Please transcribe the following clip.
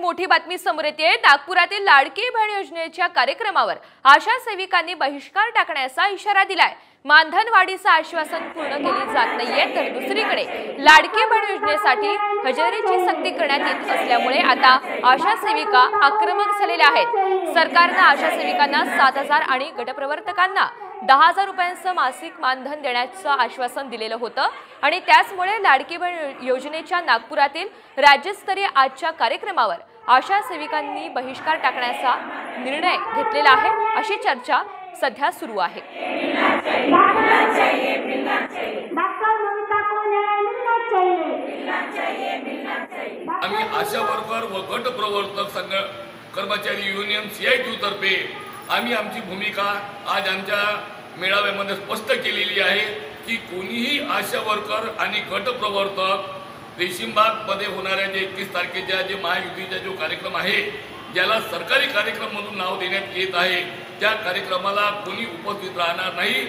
मोठी बातमी समोर येते। नागपुरातील लाडकी बहीण योजनेच्या कार्यक्रमावर आशा सेविकांनी बहिष्कार टाकण्याचा इशारा दिलाय। मानधन वाढीचं आश्वासन पूर्ण केली जात नाहीये, तर दुसरीकडे लाडकी बहीण योजनेसाठी हजेरीची सक्ती करण्यात येत असल्यामुळे आता आशा सेविका आक्रमक झालेल्या आहेत। सरकारने आशा सेविकांना 7,000 आणि गटप्रवर्तकांना 10,000 रुपयांचं मासिक मानधन देण्याचं आश्वासन दिलेलं होतं आणि त्याचमुळे लाडकी बहीण योजनेच्या नागपुरातील राज्यस्तरीय आजच्या कार्यक्रमावर आशा सेविकांनी बहिष्कार टाकण्याचा निर्णय घेतलेला आहे, अशी चर्चा सध्या सुरू आहे। आम्ही आशा वर्कर व गट प्रवर्तक संघ कर्मचारी युनियन CITU तर्फे आम्ही आमची भूमिका आज आमच्या मेळाव्यामध्ये स्पष्ट केलेली आहे की कोणीही आशा वर्कर आणि गट प्रवर्तक रेशीमबाग मध्ये होणाऱ्या जे 31 तारखेच्या जे महायुतीचा जो कार्यक्रम आहे, ज्याला सरकारी कार्यक्रम म्हणून नाव देण्यात येत आहे, त्या कार्यक्रमाला कोणी उपस्थित राहणार नाही।